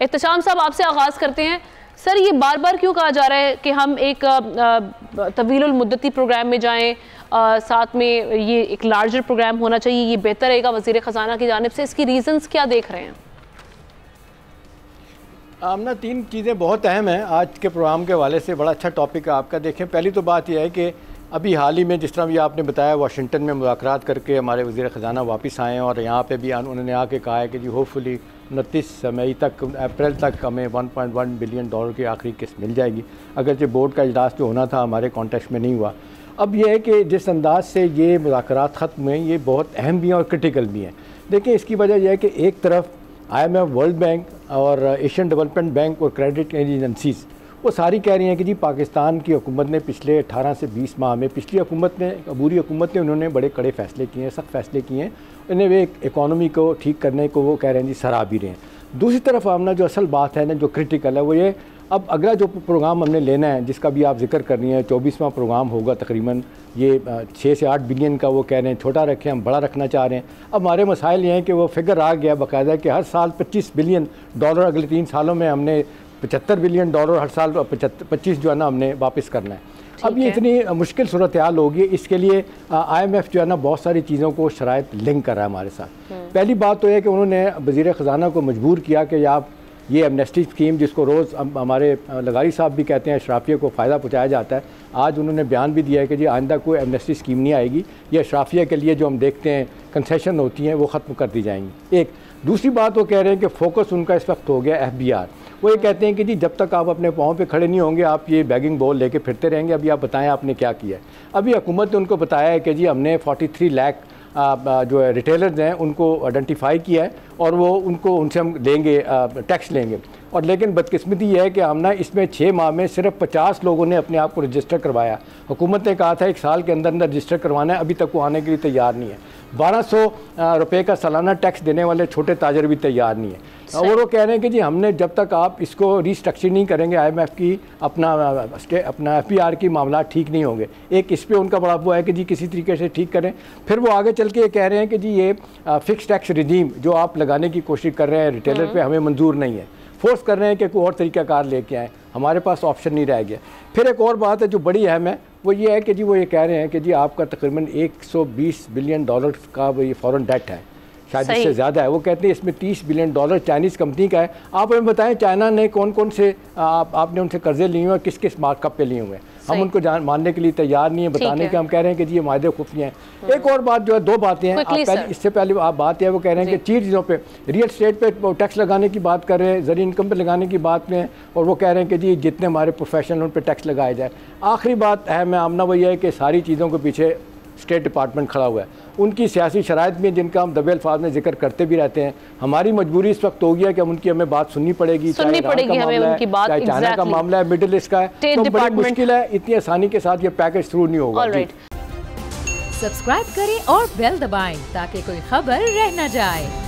एहतशाम साहब, आपसे आगाज़ करते हैं। सर, ये बार बार क्यों कहा जा रहा है कि हम एक तवीलुल मुद्दती प्रोग्राम में जाएं, साथ में ये एक लार्जर प्रोग्राम होना चाहिए, ये बेहतर रहेगा वज़ीर ख़जाना की जानिब से, इसकी रीज़न्स क्या देख रहे हैं? आमना, तीन चीज़ें बहुत अहम हैं आज के प्रोग्राम के हवाले से। बड़ा अच्छा टॉपिक है आपका। देखें, पहली तो बात यह है कि अभी हाल ही में जिस तरह भी आपने बताया, वाशिंगटन में मुज़ाकरात करके हमारे वज़ीर ख़जाना वापस आए हैं और यहाँ पे भी उन्होंने आके कहा है कि जी होपफुली 29 मई तक, अप्रैल तक हमें 1.1 बिलियन डॉलर की आखिरी किस्त मिल जाएगी। अगरचे बोर्ड का इजलास जो होना था हमारे कॉन्टेक्स्ट में नहीं हुआ। अब यह है कि जिस अंदाज से ये मुज़ाकरात ख़त्म हुए, ये बहुत अहम भी हैं और क्रिटिकल भी हैं। देखिए, इसकी वजह यह है कि एक तरफ IMF, वर्ल्ड बैंक और एशियन डेवलपमेंट बैंक और क्रेडिट एजेंसीज़ वो सारी कह रही हैं कि जी पाकिस्तान की हुकूमत ने पिछले 18 से 20 माह में, पिछली हुकूमत ने, अबूरी हुकूमत ने, उन्होंने बड़े कड़े फ़ैसले किए हैं, सख्त फ़ैसले किए हैं। उन्हें वे इकॉनमी को ठीक करने को वो कह रहे हैं जी सराह भी रहे हैं। दूसरी तरफ आमना, जो असल बात है ना, जो क्रिटिकल है, वो ये अब अगला जो प्रोग्राम हमने लेना है, जिसका भी आप जिक्र कर रही हैं, 24वां प्रोग्राम होगा तकरीबन, ये 6 से 8 बिलियन का वो कह रहे हैं, छोटा रखें, हम बड़ा रखना चाह रहे हैं। अब हमारे मसाइल ये हैं कि वो फिगर आ गया बाकायदा कि हर साल 25 बिलियन डॉलर अगले 3 सालों में हमने 75 बिलियन डॉलर हर साल 25 जो है ना हमने वापस करना है। अब ये इतनी मुश्किल सूरत हाल होगी, इसके लिए IMF जो है ना बहुत सारी चीज़ों को शराइत लिंक कर रहा है हमारे साथ। पहली बात तो यह कि उन्होंने वज़ीर ख़जाना को मजबूर किया कि आप ये एमनेस्टी स्कीम, जिसको रोज़ हमारे लगारी साहब भी कहते हैं अशराफिया को फ़ायदा पहुँचाया जाता है, आज उन्होंने बयान भी दिया है कि जी आइंदा कोई एमनेस्टी स्कीम नहीं आएगी, ये अशराफिया के लिए जो हम देखते हैं कंसेशन होती हैं वो ख़त्म कर दी जाएंगी। एक दूसरी बात वो कह रहे हैं कि फ़ोकस उनका इस वक्त हो गया FBR। वो ये कहते हैं कि जी जब तक आप अपने पाँव पे खड़े नहीं होंगे, आप ये बैगिंग बॉल लेके फिरते रहेंगे। अभी आप बताएं आपने क्या किया है। अभी हुकूमत ने उनको बताया है कि जी हमने 43 लाख जो है रिटेलर्स हैं उनको आइडेंटिफाई किया है और वो उनसे हम लेंगे, टैक्स लेंगे। और लेकिन बदकिस्मती यह है कि हमने इसमें 6 माह में सिर्फ 50 लोगों ने अपने आप को रजिस्टर करवाया। हुकूमत ने कहा था 1 साल के अंदर अंदर रजिस्टर करवाना है, अभी तक वो आने के लिए तैयार नहीं है। 1200 रुपये का सालाना टैक्स देने वाले छोटे ताजर भी तैयार नहीं है। और वो कह रहे हैं कि जी हमने जब तक आप इसको रिस्ट्रक्चर नहीं करेंगे, IMF की अपना FBR की मामला ठीक नहीं होंगे। एक इस पर उनका बड़ा वो है कि जी किसी तरीके से ठीक करें। फिर वो आगे चल के ये कह रहे हैं कि जी ये फ़िक्स टैक्स रिजीम जो आप लगाने की कोशिश कर रहे हैं रिटेलर पे, हमें मंजूर नहीं है। फोर्स कर रहे हैं कि कोई और तरीक़ाकार लेके आएँ, हमारे पास ऑप्शन नहीं रह गया। फिर एक और बात है जो बड़ी अहम है, वो ये है कि जी वो ये कह रहे हैं कि जी आपका तकरीबन 120 बिलियन डॉलर का वो ये फॉरेन डेट है, शायद इससे ज़्यादा है। वो कहते हैं इसमें 30 बिलियन डॉलर चाइनीज़ कंपनी का है। आप हमें बताएं चाइना ने कौन कौन से आपने उनसे कर्जे लिए हुए हैं, किस किस मार्कअप पे लिए हुए हैं। हम उनको मानने के लिए तैयार नहीं है, बताने के हम कह रहे हैं कि जी ये मायदे खुफिया हैं। एक और बात जो है, 2 बातें हैं। इससे पहले आप बात है वो कह रहे हैं कि चीज़ों पे, रियल स्टेट पे टैक्स लगाने की बात कर रहे हैं, ज़री इनकम पे लगाने की बात में, और वो कह रहे हैं कि जी जितने हमारे प्रोफेशनल उन पर टैक्स लगाया जाए। आखिरी बात है मैं आमना वही है कि सारी चीज़ों के पीछे स्टेट डिपार्टमेंट खड़ा हुआ है। उनकी सियासी शराइत में जिनका हम दबे अल्फाज में जिक्र करते भी रहते हैं। हमारी मजबूरी इस वक्त हो गया कि उनकी हमें बात सुननी पड़ेगी, चाहे चाइना का मामला है, मिडिल ईस्ट का है, तो बड़ी मुश्किल है। इतनी आसानी के साथ ये पैकेज थ्रू नहीं होगा। सब्सक्राइब करें और बेल दबाएं ताकि कोई खबर रह न जाए।